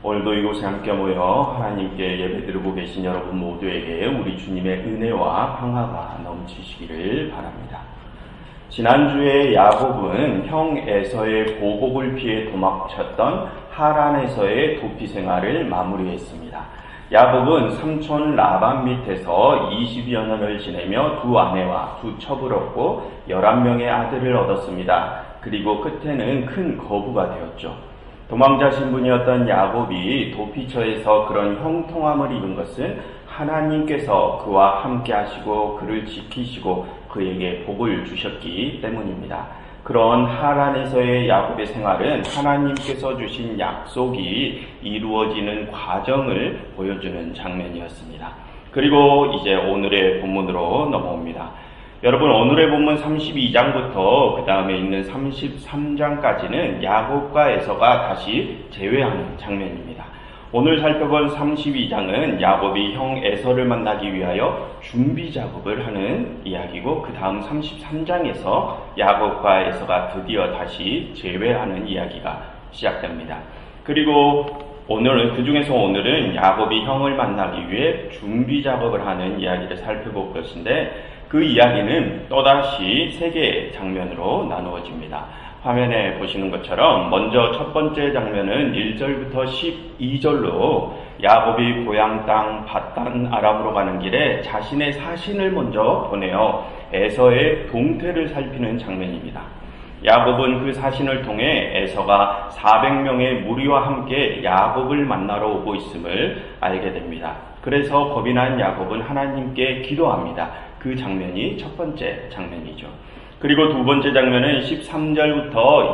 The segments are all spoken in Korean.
오늘도 이곳에 함께 모여 하나님께 예배드리고 계신 여러분 모두에게 우리 주님의 은혜와 평화가 넘치시기를 바랍니다. 지난주에 야곱은 형 에서의 보복을 피해 도망쳤던 하란에서의 도피 생활을 마무리했습니다. 야곱은 삼촌 라반 밑에서 20여 년을 지내며 두 아내와 두 첩을 얻고 11명의 아들을 얻었습니다. 그리고 끝에는 큰 거부가 되었죠. 도망자 신분이었던 야곱이 도피처에서 그런 형통함을 입은 것은 하나님께서 그와 함께 하시고 그를 지키시고 그에게 복을 주셨기 때문입니다. 그런 하란에서의 야곱의 생활은 하나님께서 주신 약속이 이루어지는 과정을 보여주는 장면이었습니다. 그리고 이제 오늘의 본문으로 넘어옵니다. 여러분, 오늘의 본문 32장부터 그 다음에 있는 33장까지는 야곱과 에서가 다시 재회하는 장면입니다. 오늘 살펴본 32장은 야곱이 형 에서를 만나기 위하여 준비 작업을 하는 이야기고, 그 다음 33장에서 야곱과 에서가 드디어 다시 재회하는 이야기가 시작됩니다. 그리고 그 중에서 오늘은 야곱이 형을 만나기 위해 준비 작업을 하는 이야기를 살펴볼 것인데, 그 이야기는 또다시 세 개의 장면으로 나누어집니다. 화면에 보시는 것처럼 먼저 첫 번째 장면은 1절부터 12절로 야곱이 고향 땅 밧단 아람으로 가는 길에 자신의 사신을 먼저 보내어 에서의 동태를 살피는 장면입니다. 야곱은 그 사신을 통해 에서가 400명의 무리와 함께 야곱을 만나러 오고 있음을 알게 됩니다. 그래서 겁이 난 야곱은 하나님께 기도합니다. 그 장면이 첫 번째 장면이죠. 그리고 두 번째 장면은 13절부터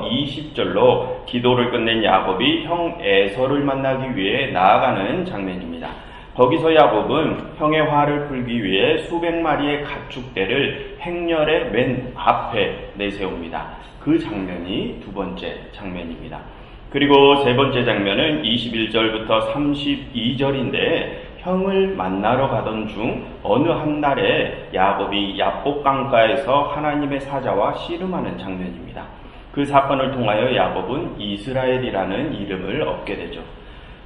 20절로 기도를 끝낸 야곱이 형 에서를 만나기 위해 나아가는 장면입니다. 거기서 야곱은 형의 화를 풀기 위해 수백 마리의 가축대를 행렬의 맨 앞에 내세웁니다. 그 장면이 두 번째 장면입니다. 그리고 세 번째 장면은 21절부터 32절인데 형을 만나러 가던 중 어느 한 날에 야곱이 야복 강가에서 하나님의 사자와 씨름하는 장면입니다. 그 사건을 통하여 야곱은 이스라엘이라는 이름을 얻게 되죠.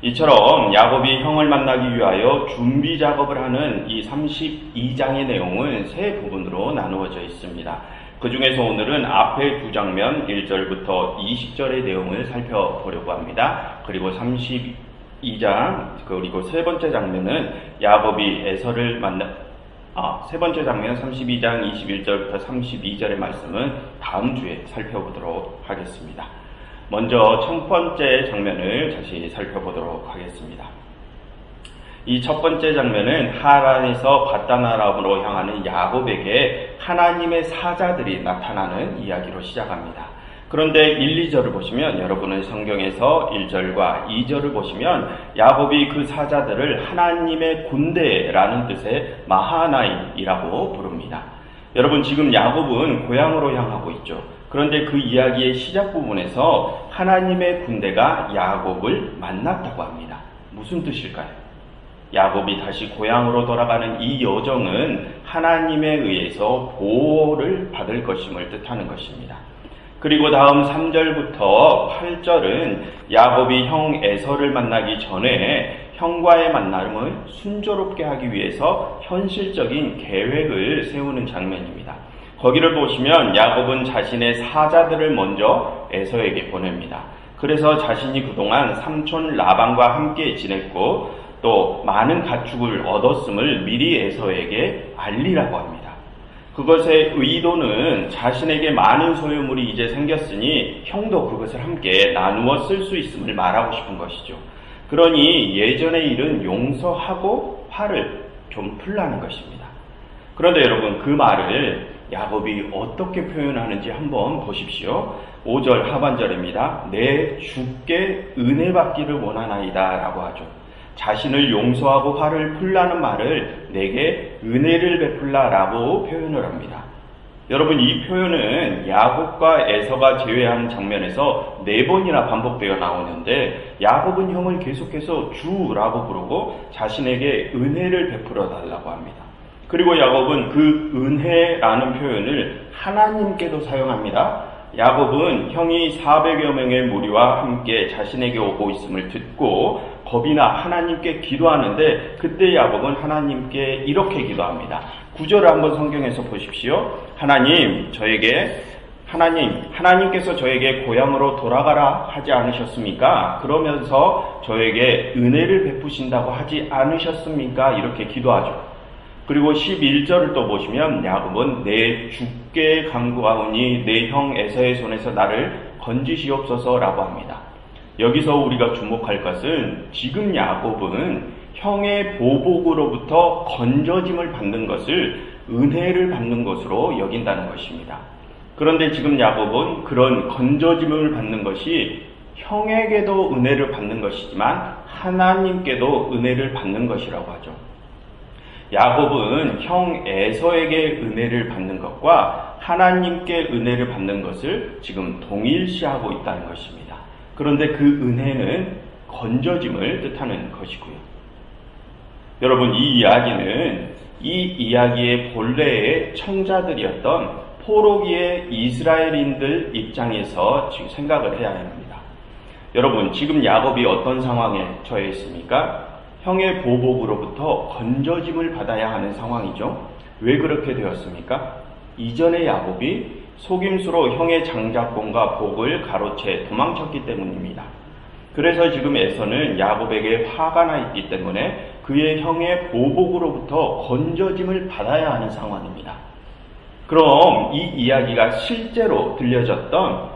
이처럼 야곱이 형을 만나기 위하여 준비 작업을 하는 이 32장의 내용은 세 부분으로 나누어져 있습니다. 그 중에서 오늘은 앞에 두 장면 1절부터 20절의 내용을 살펴보려고 합니다. 그리고 32장 그리고 세 번째 장면은 야곱이 에서를 세 번째 장면 32장 21절부터 32절의 말씀은 다음 주에 살펴보도록 하겠습니다. 먼저 첫 번째 장면을 다시 살펴보도록 하겠습니다. 이 첫 번째 장면은 하란에서 밧단 아람으로 향하는 야곱에게 하나님의 사자들이 나타나는 이야기로 시작합니다. 그런데 1, 2절을 보시면 여러분은 성경에서 1절과 2절을 보시면 야곱이 그 사자들을 하나님의 군대라는 뜻의 마하나임이라고 부릅니다. 여러분, 지금 야곱은 고향으로 향하고 있죠. 그런데 그 이야기의 시작 부분에서 하나님의 군대가 야곱을 만났다고 합니다. 무슨 뜻일까요? 야곱이 다시 고향으로 돌아가는 이 여정은 하나님에 의해서 보호를 받을 것임을 뜻하는 것입니다. 그리고 다음 3절부터 8절은 야곱이 형 에서를 만나기 전에 형과의 만남을 순조롭게 하기 위해서 현실적인 계획을 세우는 장면입니다. 거기를 보시면 야곱은 자신의 사자들을 먼저 에서에게 보냅니다. 그래서 자신이 그동안 삼촌 라반과 함께 지냈고 또 많은 가축을 얻었음을 미리 에서에게 알리라고 합니다. 그것의 의도는 자신에게 많은 소유물이 이제 생겼으니 형도 그것을 함께 나누어 쓸 수 있음을 말하고 싶은 것이죠. 그러니 예전의 일은 용서하고 화를 좀 풀라는 것입니다. 그런데 여러분, 그 말을 야곱이 어떻게 표현하는지 한번 보십시오. 5절 하반절입니다. 내 주께 은혜 받기를 원하나이다 라고 하죠. 자신을 용서하고 화를 풀라는 말을 내게 은혜를 베풀라라고 표현을 합니다. 여러분, 이 표현은 야곱과 에서가 재회하는 장면에서 4번이나 반복되어 나오는데 야곱은 형을 계속해서 주라고 부르고 자신에게 은혜를 베풀어 달라고 합니다. 그리고 야곱은 그 은혜라는 표현을 하나님께도 사용합니다. 야곱은 형이 400여 명의 무리와 함께 자신에게 오고 있음을 듣고 겁이 나 하나님께 기도하는데, 그때 야곱은 하나님께 이렇게 기도합니다. 9절을 한번 성경에서 보십시오. 하나님께서 저에게 고향으로 돌아가라 하지 않으셨습니까? 그러면서 저에게 은혜를 베푸신다고 하지 않으셨습니까? 이렇게 기도하죠. 그리고 11절을 또 보시면 야곱은 내 주께 간구하오니 내 형 에서의 손에서 나를 건지시옵소서라고 합니다. 여기서 우리가 주목할 것은 지금 야곱은 형의 보복으로부터 건져짐을 받는 것을 은혜를 받는 것으로 여긴다는 것입니다. 그런데 지금 야곱은 그런 건져짐을 받는 것이 형에게도 은혜를 받는 것이지만 하나님께도 은혜를 받는 것이라고 하죠. 야곱은 형 에서에게 은혜를 받는 것과 하나님께 은혜를 받는 것을 지금 동일시하고 있다는 것입니다. 그런데 그 은혜는 건져짐을 뜻하는 것이고요. 여러분, 이 이야기는 이 이야기의 본래의 청자들이었던 포로기의 이스라엘인들 입장에서 지금 생각을 해야 합니다. 여러분, 지금 야곱이 어떤 상황에 처해 있습니까? 형의 보복으로부터 건져짐을 받아야 하는 상황이죠. 왜 그렇게 되었습니까? 이전에 야곱이 속임수로 형의 장자권과 복을 가로채 도망쳤기 때문입니다. 그래서 지금 에서는 야곱에게 화가 나 있기 때문에 그의 형의 보복으로부터 건져짐을 받아야 하는 상황입니다. 그럼 이 이야기가 실제로 들려졌던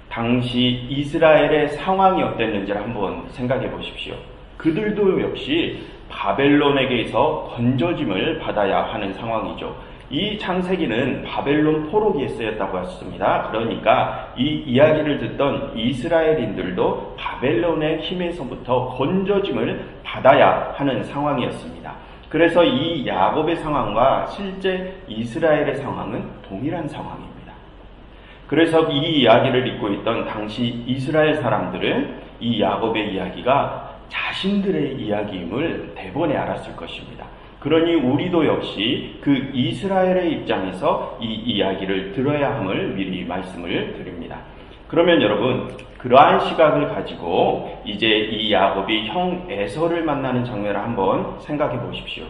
당시 이스라엘의 상황이 어땠는지를 한번 생각해 보십시오. 그들도 역시 바벨론에게서 건져짐을 받아야 하는 상황이죠. 이 창세기는 바벨론 포로기에 쓰였다고 했습니다. 그러니까 이 이야기를 듣던 이스라엘인들도 바벨론의 힘에서부터 건져짐을 받아야 하는 상황이었습니다. 그래서 이 야곱의 상황과 실제 이스라엘의 상황은 동일한 상황입니다. 그래서 이 이야기를 읽고 있던 당시 이스라엘 사람들은 이 야곱의 이야기가 자신들의 이야기임을 대번에 알았을 것입니다. 그러니 우리도 역시 그 이스라엘의 입장에서 이 이야기를 들어야 함을 미리 말씀을 드립니다. 그러면 여러분, 그러한 시각을 가지고 이제 이 야곱이 형 에서를 만나는 장면을 한번 생각해 보십시오.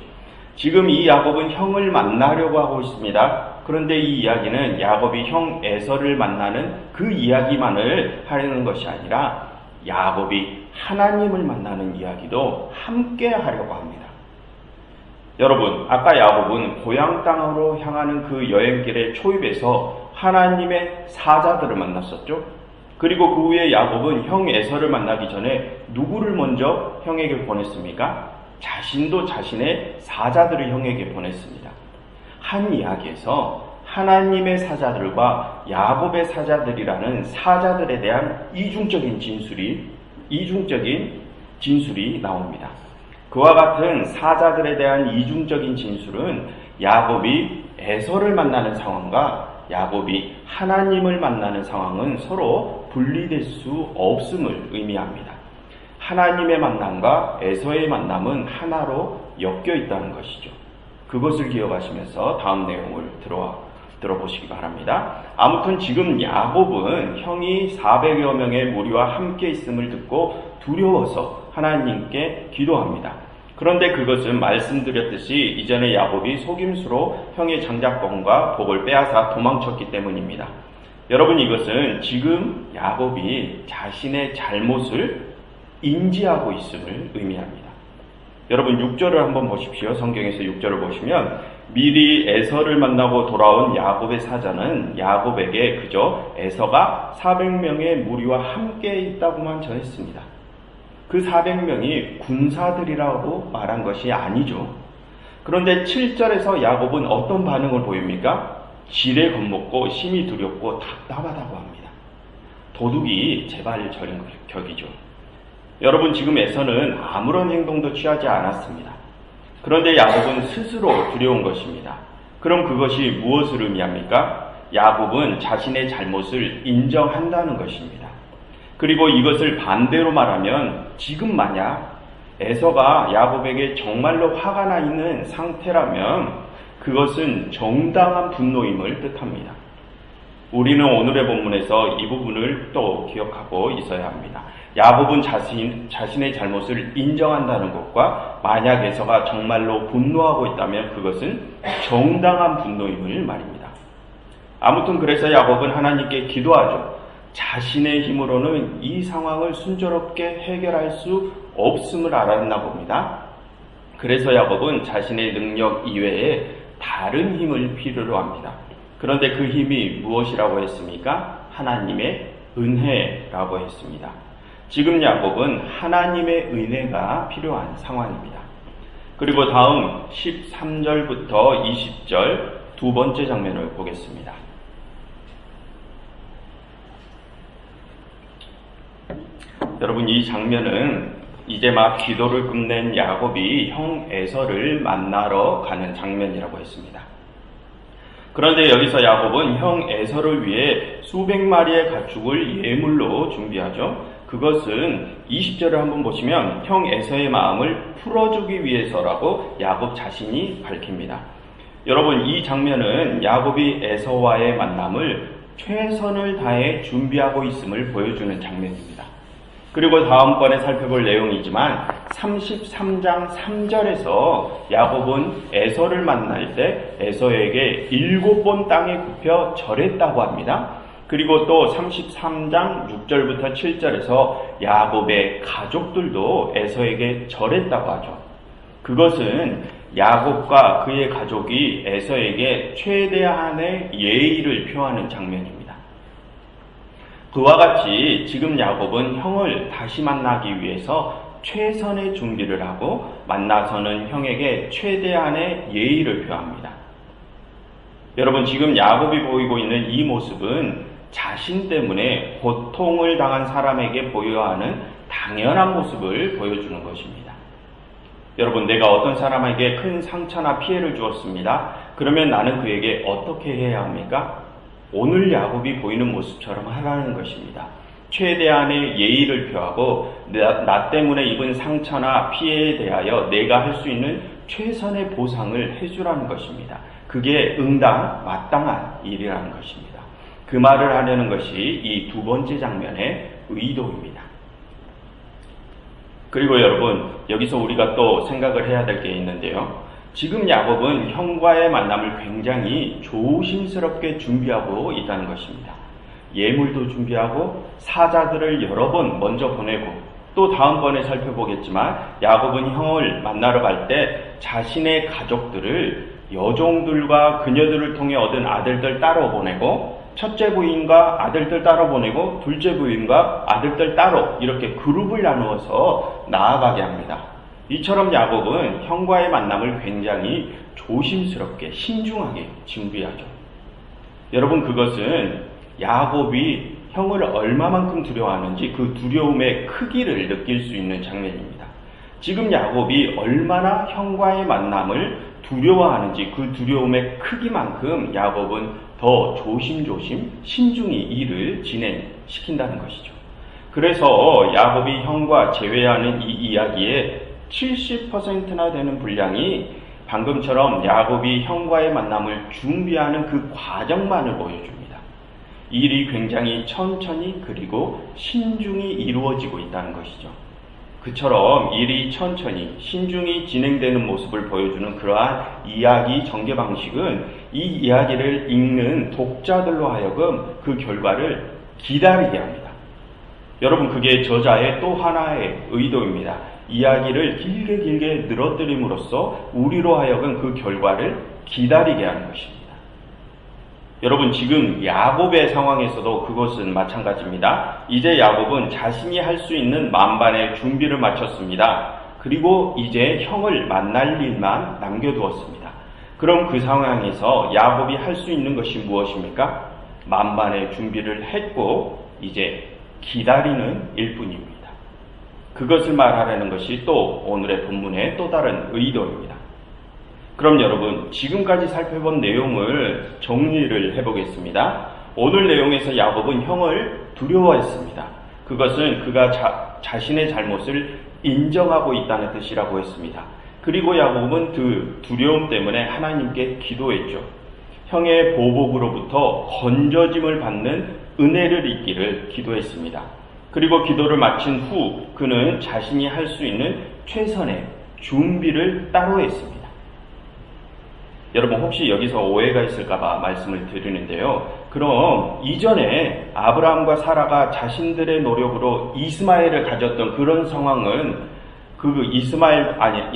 지금 이 야곱은 형을 만나려고 하고 있습니다. 그런데 이 이야기는 야곱이 형 에서를 만나는 그 이야기만을 하려는 것이 아니라 야곱이 하나님을 만나는 이야기도 함께 하려고 합니다. 여러분, 아까 야곱은 고향 땅으로 향하는 그 여행길의 초입에서 하나님의 사자들을 만났었죠. 그리고 그 후에 야곱은 형 에서를 만나기 전에 누구를 먼저 형에게 보냈습니까? 자신도 자신의 사자들을 형에게 보냈습니다. 한 이야기에서 하나님의 사자들과 야곱의 사자들이라는 사자들에 대한 이중적인 진술이 나옵니다. 그와 같은 사자들에 대한 이중적인 진술은 야곱이 에서를 만나는 상황과 야곱이 하나님을 만나는 상황은 서로 분리될 수 없음을 의미합니다. 하나님의 만남과 에서의 만남은 하나로 엮여 있다는 것이죠. 그것을 기억하시면서 다음 내용을 들어보시기 바랍니다. 아무튼 지금 야곱은 형이 400여 명의 무리와 함께 있음을 듣고 두려워서 하나님께 기도합니다. 그런데 그것은 말씀드렸듯이 이전에 야곱이 속임수로 형의 장자권과 복을 빼앗아 도망쳤기 때문입니다. 여러분, 이것은 지금 야곱이 자신의 잘못을 인지하고 있음을 의미합니다. 여러분, 6절을 한번 보십시오. 성경에서 6절을 보시면 미리 에서를 만나고 돌아온 야곱의 사자는 야곱에게 그저 에서가 400명의 무리와 함께 있다고만 전했습니다. 그 400명이 군사들이라고 말한 것이 아니죠. 그런데 7절에서 야곱은 어떤 반응을 보입니까? 지레 겁먹고 심히 두렵고 답답하다고 합니다. 도둑이 재발을 저린 격이죠. 여러분, 지금 에서는 아무런 행동도 취하지 않았습니다. 그런데 야곱은 스스로 두려운 것입니다. 그럼 그것이 무엇을 의미합니까? 야곱은 자신의 잘못을 인정한다는 것입니다. 그리고 이것을 반대로 말하면 지금 만약 에서가 야곱에게 정말로 화가 나 있는 상태라면 그것은 정당한 분노임을 뜻합니다. 우리는 오늘의 본문에서 이 부분을 또 기억하고 있어야 합니다. 야곱은 자신의 잘못을 인정한다는 것과 만약 에서가 정말로 분노하고 있다면 그것은 정당한 분노임을 말입니다. 아무튼 그래서 야곱은 하나님께 기도하죠. 자신의 힘으로는 이 상황을 순조롭게 해결할 수 없음을 알았나 봅니다. 그래서 야곱은 자신의 능력 이외에 다른 힘을 필요로 합니다. 그런데 그 힘이 무엇이라고 했습니까? 하나님의 은혜라고 했습니다. 지금 야곱은 하나님의 은혜가 필요한 상황입니다. 그리고 다음 13절부터 20절 두 번째 장면을 보겠습니다. 여러분, 이 장면은 이제 막 기도를 끝낸 야곱이 형 에서를 만나러 가는 장면이라고 했습니다. 그런데 여기서 야곱은 형 에서를 위해 수백 마리의 가축을 예물로 준비하죠. 그것은 20절을 한번 보시면 형 에서의 마음을 풀어주기 위해서라고 야곱 자신이 밝힙니다. 여러분, 이 장면은 야곱이 에서와의 만남을 최선을 다해 준비하고 있음을 보여주는 장면입니다. 그리고 다음번에 살펴볼 내용이지만 33장 3절에서 야곱은 에서를 만날 때 에서에게 7번 땅에 굽혀 절했다고 합니다. 그리고 또 33장 6절부터 7절에서 야곱의 가족들도 에서에게 절했다고 하죠. 그것은 야곱과 그의 가족이 에서에게 최대한의 예의를 표하는 장면입니다. 그와 같이 지금 야곱은 형을 다시 만나기 위해서 최선의 준비를 하고 만나서는 형에게 최대한의 예의를 표합니다. 여러분, 지금 야곱이 보이고 있는 이 모습은 자신 때문에 고통을 당한 사람에게 보여야 하는 당연한 모습을 보여주는 것입니다. 여러분, 내가 어떤 사람에게 큰 상처나 피해를 주었습니다. 그러면 나는 그에게 어떻게 해야 합니까? 오늘 야곱이 보이는 모습처럼 하라는 것입니다. 최대한의 예의를 표하고 나 때문에 입은 상처나 피해에 대하여 내가 할 수 있는 최선의 보상을 해주라는 것입니다. 그게 응당, 마땅한 일이라는 것입니다. 그 말을 하려는 것이 이 두 번째 장면의 의도입니다. 그리고 여러분, 여기서 우리가 또 생각을 해야 될 게 있는데요. 지금 야곱은 형과의 만남을 굉장히 조심스럽게 준비하고 있다는 것입니다. 예물도 준비하고 사자들을 여러 번 먼저 보내고 또 다음번에 살펴보겠지만 야곱은 형을 만나러 갈 때 자신의 가족들을 여종들과 그녀들을 통해 얻은 아들들 따로 보내고 첫째 부인과 아들들 따로 보내고 둘째 부인과 아들들 따로 이렇게 그룹을 나누어서 나아가게 합니다. 이처럼 야곱은 형과의 만남을 굉장히 조심스럽게 신중하게 준비하죠. 여러분, 그것은 야곱이 형을 얼마만큼 두려워하는지 그 두려움의 크기를 느낄 수 있는 장면입니다. 지금 야곱이 얼마나 형과의 만남을 두려워하는지 그 두려움의 크기만큼 야곱은 더 조심조심 신중히 일을 진행시킨다는 것이죠. 그래서 야곱이 형과 재회하는 이 이야기에 70%나 되는 분량이 방금처럼 야곱이 형과의 만남을 준비하는 그 과정만을 보여줍니다. 일이 굉장히 천천히 그리고 신중히 이루어지고 있다는 것이죠. 그처럼 일이 천천히 신중히 진행되는 모습을 보여주는 그러한 이야기 전개 방식은 이 이야기를 읽는 독자들로 하여금 그 결과를 기다리게 합니다. 여러분, 그게 저자의 또 하나의 의도입니다. 이야기를 길게 늘어뜨림으로써 우리로 하여금 그 결과를 기다리게 하는 것입니다. 여러분, 지금 야곱의 상황에서도 그것은 마찬가지입니다. 이제 야곱은 자신이 할 수 있는 만반의 준비를 마쳤습니다. 그리고 이제 형을 만날 일만 남겨두었습니다. 그럼 그 상황에서 야곱이 할 수 있는 것이 무엇입니까? 만반의 준비를 했고 이제 기다리는 일뿐입니다. 그것을 말하려는 것이 또 오늘의 본문의 또 다른 의도입니다. 그럼 여러분, 지금까지 살펴본 내용을 정리를 해보겠습니다. 오늘 내용에서 야곱은 형을 두려워했습니다. 그것은 그가 자신의 잘못을 인정하고 있다는 뜻이라고 했습니다. 그리고 야곱은 그 두려움 때문에 하나님께 기도했죠. 형의 보복으로부터 건져짐을 받는 은혜를 입기를 기도했습니다. 그리고 기도를 마친 후 그는 자신이 할 수 있는 최선의 준비를 따로 했습니다. 여러분 혹시 여기서 오해가 있을까봐 말씀을 드리는데요. 그럼 이전에 아브라함과 사라가 자신들의 노력으로 이스마엘을 가졌던 그런 상황은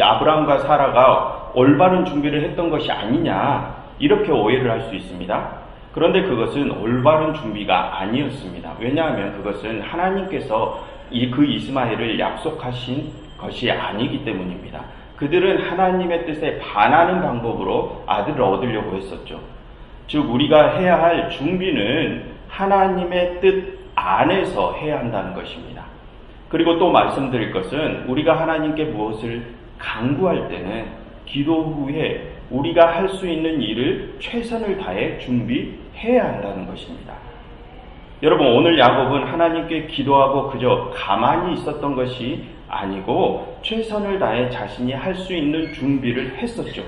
아브라함과 사라가 올바른 준비를 했던 것이 아니냐 이렇게 오해를 할 수 있습니다. 그런데 그것은 올바른 준비가 아니었습니다. 왜냐하면 그것은 하나님께서 그 이스마엘을 약속하신 것이 아니기 때문입니다. 그들은 하나님의 뜻에 반하는 방법으로 아들을 얻으려고 했었죠. 즉 우리가 해야 할 준비는 하나님의 뜻 안에서 해야 한다는 것입니다. 그리고 또 말씀드릴 것은 우리가 하나님께 무엇을 간구할 때는 기도 후에 우리가 할 수 있는 일을 최선을 다해 준비해야 한다는 것입니다. 여러분 오늘 야곱은 하나님께 기도하고 그저 가만히 있었던 것이 아니고 최선을 다해 자신이 할 수 있는 준비를 했었죠.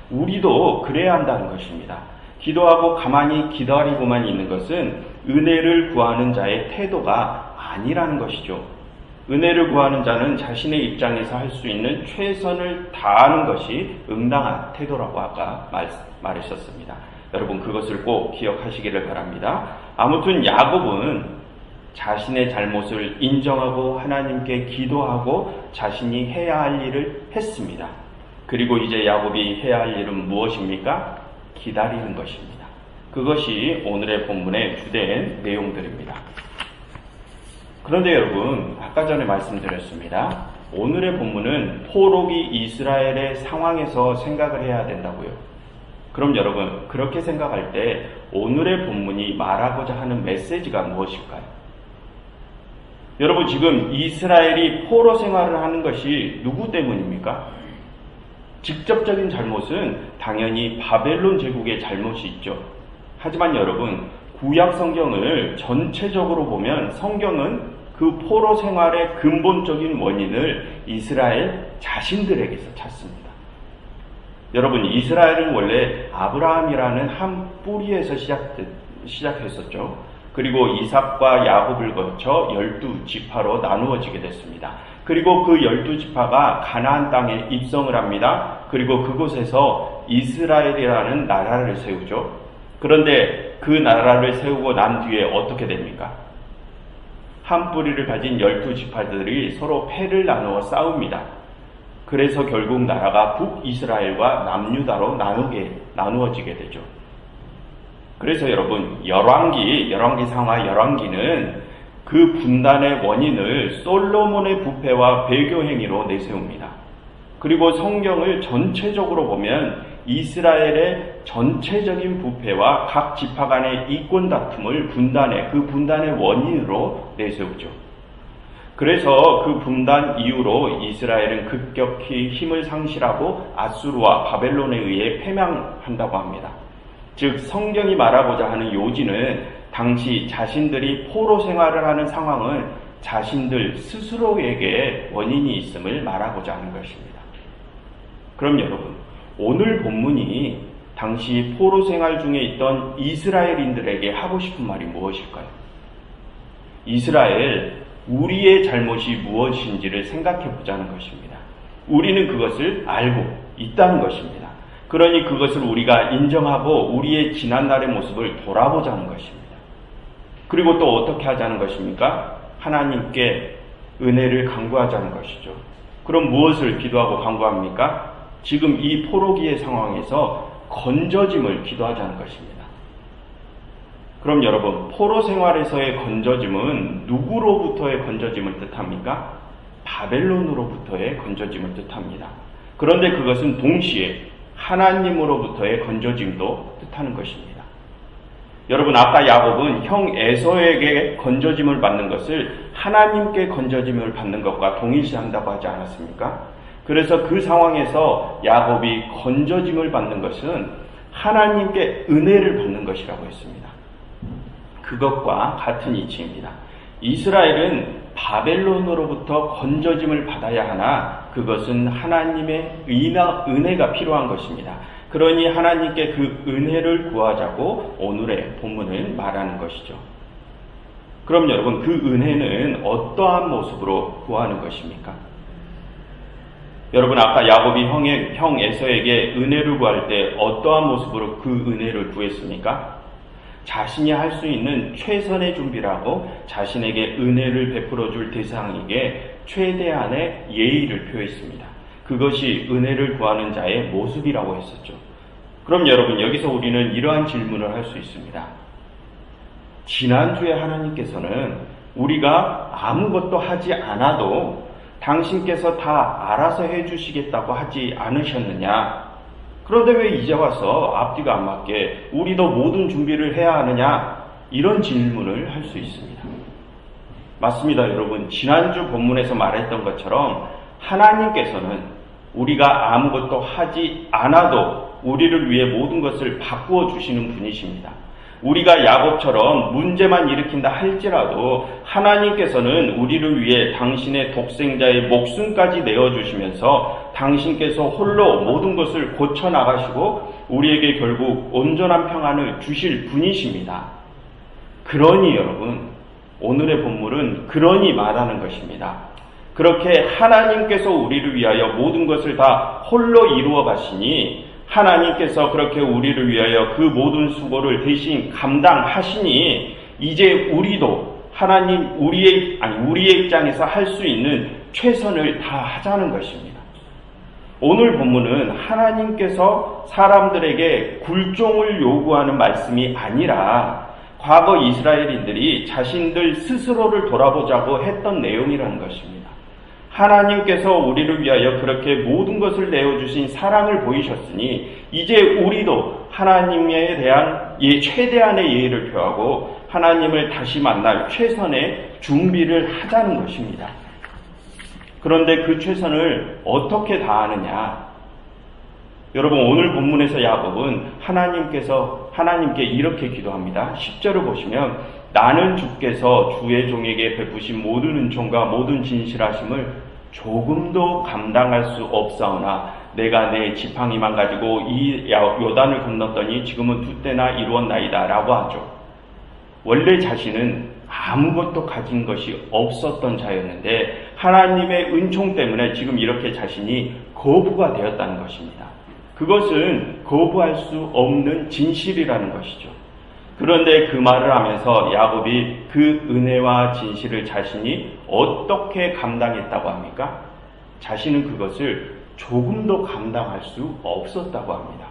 우리도 그래야 한다는 것입니다. 기도하고 가만히 기다리고만 있는 것은 은혜를 구하는 자의 태도가 아니라는 것이죠. 은혜를 구하는 자는 자신의 입장에서 할 수 있는 최선을 다하는 것이 응당한 태도라고 아까 말했었습니다. 여러분 그것을 꼭 기억하시기를 바랍니다. 아무튼 야곱은 자신의 잘못을 인정하고 하나님께 기도하고 자신이 해야 할 일을 했습니다. 그리고 이제 야곱이 해야 할 일은 무엇입니까? 기다리는 것입니다. 그것이 오늘의 본문의 주된 내용들입니다. 그런데 여러분 아까 전에 말씀드렸습니다. 오늘의 본문은 포로기 이스라엘의 상황에서 생각을 해야 된다고요. 그럼 여러분 그렇게 생각할 때 오늘의 본문이 말하고자 하는 메시지가 무엇일까요? 여러분 지금 이스라엘이 포로 생활을 하는 것이 누구 때문입니까? 직접적인 잘못은 당연히 바벨론 제국의 잘못이 있죠. 하지만 여러분 구약 성경을 전체적으로 보면 성경은 그 포로 생활의 근본적인 원인을 이스라엘 자신들에게서 찾습니다. 여러분 이스라엘은 원래 아브라함이라는 한 뿌리에서 시작했었죠. 그리고 이삭과 야곱을 거쳐 12지파로 나누어지게 됐습니다. 그리고 그 12지파가 가나안 땅에 입성을 합니다. 그리고 그곳에서 이스라엘이라는 나라를 세우죠. 그런데 그 나라를 세우고 난 뒤에 어떻게 됩니까? 한 뿌리를 가진 12지파들이 서로 패를 나누어 싸웁니다. 그래서 결국 나라가 북이스라엘과 남유다로 나누어지게 되죠. 그래서 여러분 열왕기 상하 열왕기는 그 분단의 원인을 솔로몬의 부패와 배교 행위로 내세웁니다. 그리고 성경을 전체적으로 보면 이스라엘의 전체적인 부패와 각 지파 간의 이권 다툼을 그 분단의 원인으로 내세우죠. 그래서 그 분단 이후로 이스라엘은 급격히 힘을 상실하고 아수르와 바벨론에 의해 패망한다고 합니다. 즉 성경이 말하고자 하는 요지는 당시 자신들이 포로 생활을 하는 상황은 자신들 스스로에게 원인이 있음을 말하고자 하는 것입니다. 그럼 여러분 오늘 본문이 당시 포로 생활 중에 있던 이스라엘인들에게 하고 싶은 말이 무엇일까요? 이스라엘, 우리의 잘못이 무엇인지를 생각해 보자는 것입니다. 우리는 그것을 알고 있다는 것입니다. 그러니 그것을 우리가 인정하고 우리의 지난날의 모습을 돌아보자는 것입니다. 그리고 또 어떻게 하자는 것입니까? 하나님께 은혜를 간구하자는 것이죠. 그럼 무엇을 기도하고 간구합니까? 지금 이 포로기의 상황에서 건져짐을 기도하자는 것입니다. 그럼 여러분, 포로 생활에서의 건져짐은 누구로부터의 건져짐을 뜻합니까? 바벨론으로부터의 건져짐을 뜻합니다. 그런데 그것은 동시에 하나님으로부터의 건져짐도 뜻하는 것입니다. 여러분, 아까 야곱은 형 에서에게 건져짐을 받는 것을 하나님께 건져짐을 받는 것과 동일시한다고 하지 않았습니까? 그래서 그 상황에서 야곱이 건져짐을 받는 것은 하나님께 은혜를 받는 것이라고 했습니다. 그것과 같은 이치입니다. 이스라엘은 바벨론으로부터 건져짐을 받아야 하나 그것은 하나님의 은혜가 필요한 것입니다. 그러니 하나님께 그 은혜를 구하자고 오늘의 본문은 말하는 것이죠. 그럼 여러분, 그 은혜는 어떠한 모습으로 구하는 것입니까? 여러분, 아까 야곱이 형 에서에게 은혜를 구할 때 어떠한 모습으로 그 은혜를 구했습니까? 자신이 할 수 있는 최선의 준비라고 자신에게 은혜를 베풀어 줄 대상에게 최대한의 예의를 표했습니다. 그것이 은혜를 구하는 자의 모습이라고 했었죠. 그럼 여러분, 여기서 우리는 이러한 질문을 할 수 있습니다. 지난주에 하나님께서는 우리가 아무것도 하지 않아도 당신께서 다 알아서 해주시겠다고 하지 않으셨느냐? 그런데 왜 이제 와서 앞뒤가 안 맞게 우리도 모든 준비를 해야 하느냐? 이런 질문을 할 수 있습니다. 맞습니다, 여러분. 지난주 본문에서 말했던 것처럼 하나님께서는 우리가 아무것도 하지 않아도 우리를 위해 모든 것을 바꾸어 주시는 분이십니다. 우리가 야곱처럼 문제만 일으킨다 할지라도 하나님께서는 우리를 위해 당신의 독생자의 목숨까지 내어주시면서 당신께서 홀로 모든 것을 고쳐나가시고 우리에게 결국 온전한 평안을 주실 분이십니다. 그러니 여러분, 오늘의 본문은 그러니 말하는 것입니다. 그렇게 하나님께서 우리를 위하여 모든 것을 다 홀로 이루어 가시니 하나님께서 그렇게 우리를 위하여 그 모든 수고를 대신 감당하시니 이제 우리도 우리의 입장에서 할 수 있는 최선을 다하자는 것입니다. 오늘 본문은 하나님께서 사람들에게 굴종을 요구하는 말씀이 아니라 과거 이스라엘인들이 자신들 스스로를 돌아보자고 했던 내용이라는 것입니다. 하나님께서 우리를 위하여 그렇게 모든 것을 내어주신 사랑을 보이셨으니 이제 우리도 하나님에 대한 최대한의 예의를 표하고 하나님을 다시 만날 최선의 준비를 하자는 것입니다. 그런데 그 최선을 어떻게 다하느냐? 여러분, 오늘 본문에서 야곱은 하나님께 이렇게 기도합니다. 10절을 보시면 나는 주께서 주의 종에게 베푸신 모든 은총과 모든 진실하심을 조금도 감당할 수 없사오나 내가 내 지팡이만 가지고 이 요단을 건넜더니 지금은 두 때나 이루었나이다 라고 하죠. 원래 자신은 아무것도 가진 것이 없었던 자였는데 하나님의 은총 때문에 지금 이렇게 자신이 거부가 되었다는 것입니다. 그것은 거부할 수 없는 진실이라는 것이죠. 그런데 그 말을 하면서 야곱이 그 은혜와 진실을 자신이 어떻게 감당했다고 합니까? 자신은 그것을 조금도 감당할 수 없었다고 합니다.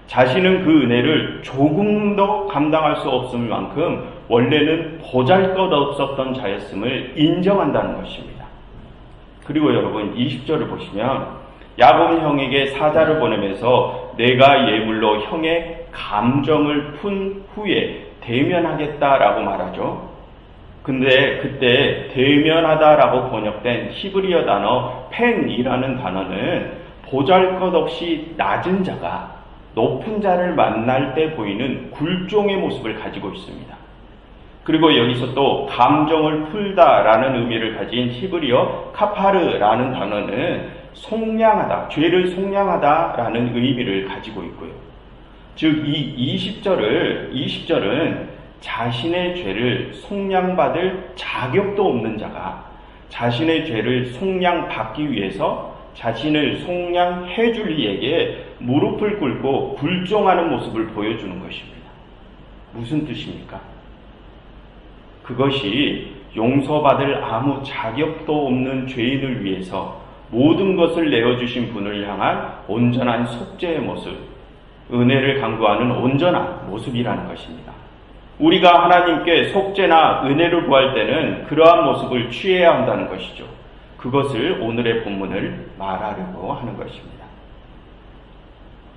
자신은 그 은혜를 조금도 감당할 수 없을 만큼 원래는 보잘것없었던 자였음을 인정한다는 것입니다. 그리고 여러분, 20절을 보시면 야곱은 형에게 사자를 보내면서 내가 예물로 형의 감정을 푼 후에 대면하겠다라고 말하죠. 근데 그때 대면하다라고 번역된 히브리어 단어 펜이라는 단어는 보잘것없이 낮은 자가 높은 자를 만날 때 보이는 굴종의 모습을 가지고 있습니다. 그리고 여기서 또 감정을 풀다라는 의미를 가진 히브리어 카파르라는 단어는 속량하다, 죄를 속량하다라는 의미를 가지고 있고요. 즉, 이 20절은 자신의 죄를 속량받을 자격도 없는 자가 자신의 죄를 속량받기 위해서 자신을 속량해 줄 이에게 무릎을 꿇고 굴종하는 모습을 보여주는 것입니다. 무슨 뜻입니까? 그것이 용서받을 아무 자격도 없는 죄인을 위해서 모든 것을 내어주신 분을 향한 온전한 속죄의 모습, 은혜를 강구하는 온전한 모습이라는 것입니다. 우리가 하나님께 속죄나 은혜를 구할 때는 그러한 모습을 취해야 한다는 것이죠. 그것을 오늘의 본문을 말하려고 하는 것입니다.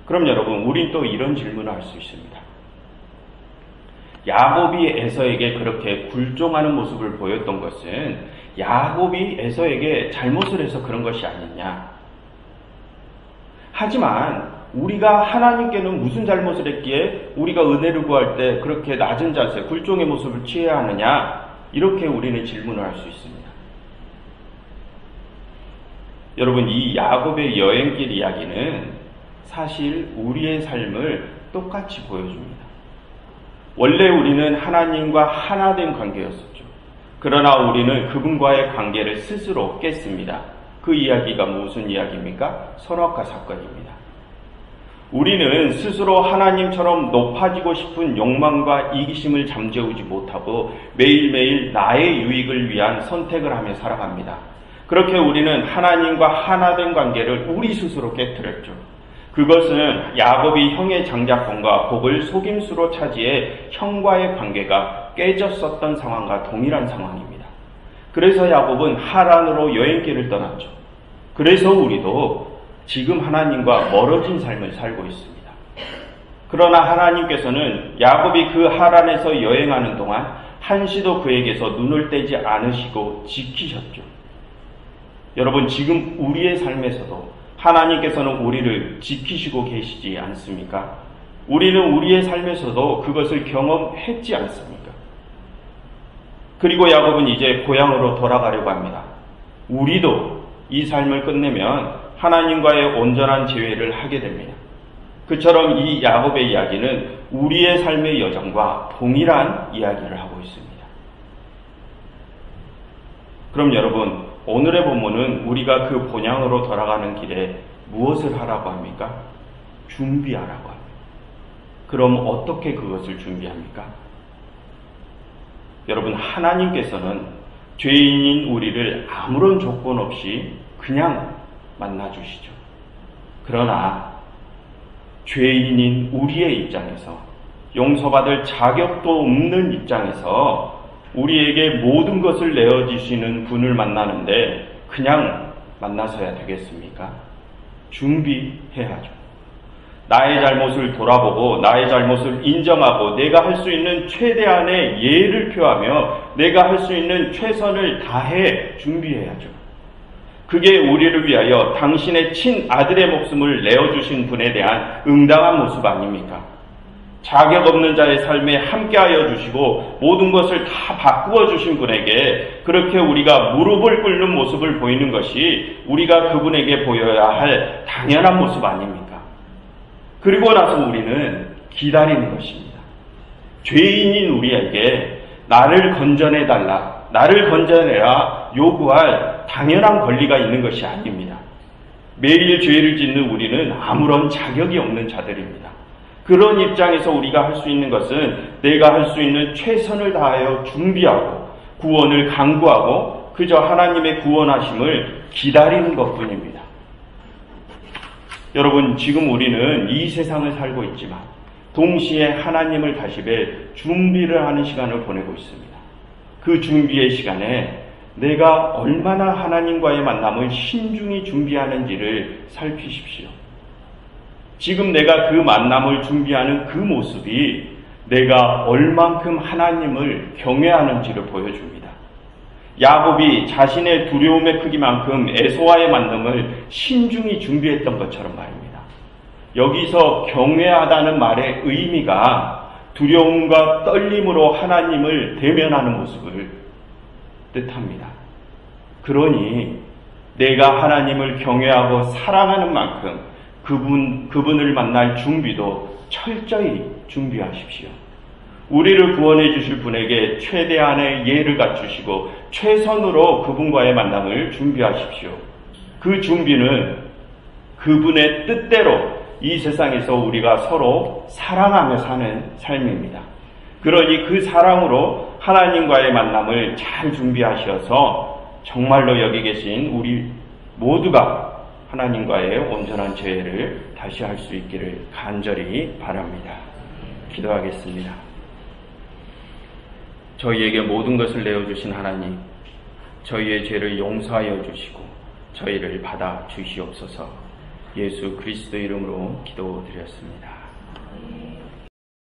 그럼 여러분, 우린 또 이런 질문을 할 수 있습니다. 야곱이 에서에게 그렇게 굴종하는 모습을 보였던 것은 야곱이 에서에게 잘못을 해서 그런 것이 아니냐. 하지만 우리가 하나님께는 무슨 잘못을 했기에 우리가 은혜를 구할 때 그렇게 낮은 자세, 굴종의 모습을 취해야 하느냐. 이렇게 우리는 질문을 할 수 있습니다. 여러분, 이 야곱의 여행길 이야기는 사실 우리의 삶을 똑같이 보여줍니다. 원래 우리는 하나님과 하나 된 관계였었죠. 그러나 우리는 그분과의 관계를 스스로 깼습니다. 그 이야기가 무슨 이야기입니까? 선악과 사건입니다. 우리는 스스로 하나님처럼 높아지고 싶은 욕망과 이기심을 잠재우지 못하고 매일매일 나의 유익을 위한 선택을 하며 살아갑니다. 그렇게 우리는 하나님과 하나 된 관계를 우리 스스로 깨뜨렸죠. 그것은 야곱이 형의 장자권과 복을 속임수로 차지해 형과의 관계가 깨졌었던 상황과 동일한 상황입니다. 그래서 야곱은 하란으로 여행길을 떠났죠. 그래서 우리도 지금 하나님과 멀어진 삶을 살고 있습니다. 그러나 하나님께서는 야곱이 그 하란에서 여행하는 동안 한시도 그에게서 눈을 떼지 않으시고 지키셨죠. 여러분, 지금 우리의 삶에서도 하나님께서는 우리를 지키시고 계시지 않습니까? 우리는 우리의 삶에서도 그것을 경험했지 않습니까? 그리고 야곱은 이제 고향으로 돌아가려고 합니다. 우리도 이 삶을 끝내면 하나님과의 온전한 재회를 하게 됩니다. 그처럼 이 야곱의 이야기는 우리의 삶의 여정과 동일한 이야기를 하고 있습니다. 그럼 여러분, 오늘의 본문은 우리가 그 본향으로 돌아가는 길에 무엇을 하라고 합니까? 준비하라고 합니다. 그럼 어떻게 그것을 준비합니까? 여러분, 하나님께서는 죄인인 우리를 아무런 조건 없이 그냥 만나주시죠. 그러나 죄인인 우리의 입장에서, 용서받을 자격도 없는 입장에서 우리에게 모든 것을 내어주시는 분을 만나는데 그냥 만나서야 되겠습니까? 준비해야죠. 나의 잘못을 돌아보고 나의 잘못을 인정하고 내가 할 수 있는 최대한의 예를 표하며 내가 할 수 있는 최선을 다해 준비해야죠. 그게 우리를 위하여 당신의 친아들의 목숨을 내어주신 분에 대한 응당한 모습 아닙니까? 자격 없는 자의 삶에 함께하여 주시고 모든 것을 다 바꾸어 주신 분에게 그렇게 우리가 무릎을 꿇는 모습을 보이는 것이 우리가 그분에게 보여야 할 당연한 모습 아닙니까? 그리고 나서 우리는 기다리는 것입니다. 죄인인 우리에게 나를 건져내달라, 나를 건져내라 요구할 당연한 권리가 있는 것이 아닙니다. 매일 죄를 짓는 우리는 아무런 자격이 없는 자들입니다. 그런 입장에서 우리가 할 수 있는 것은 내가 할 수 있는 최선을 다하여 준비하고 구원을 간구하고 그저 하나님의 구원하심을 기다리는 것뿐입니다. 여러분, 지금 우리는 이 세상을 살고 있지만 동시에 하나님을 다시 뵐 준비를 하는 시간을 보내고 있습니다. 그 준비의 시간에 내가 얼마나 하나님과의 만남을 신중히 준비하는지를 살피십시오. 지금 내가 그 만남을 준비하는 그 모습이 내가 얼만큼 하나님을 경외하는지를 보여줍니다. 야곱이 자신의 두려움의 크기만큼 에서와의 만남을 신중히 준비했던 것처럼 말입니다. 여기서 경외하다는 말의 의미가 두려움과 떨림으로 하나님을 대면하는 모습을 뜻합니다. 그러니 내가 하나님을 경외하고 사랑하는 만큼 그분을 만날 준비도 철저히 준비하십시오. 우리를 구원해 주실 분에게 최대한의 예를 갖추시고 최선으로 그분과의 만남을 준비하십시오. 그 준비는 그분의 뜻대로 이 세상에서 우리가 서로 사랑하며 사는 삶입니다. 그러니 그 사랑으로 하나님과의 만남을 잘 준비하셔서 정말로 여기 계신 우리 모두가 하나님과의 온전한 재회를 다시 할 수 있기를 간절히 바랍니다. 기도하겠습니다. 저희에게 모든 것을 내어주신 하나님, 저희의 죄를 용서하여 주시고 저희를 받아 주시옵소서. 예수 그리스도 이름으로 기도드렸습니다.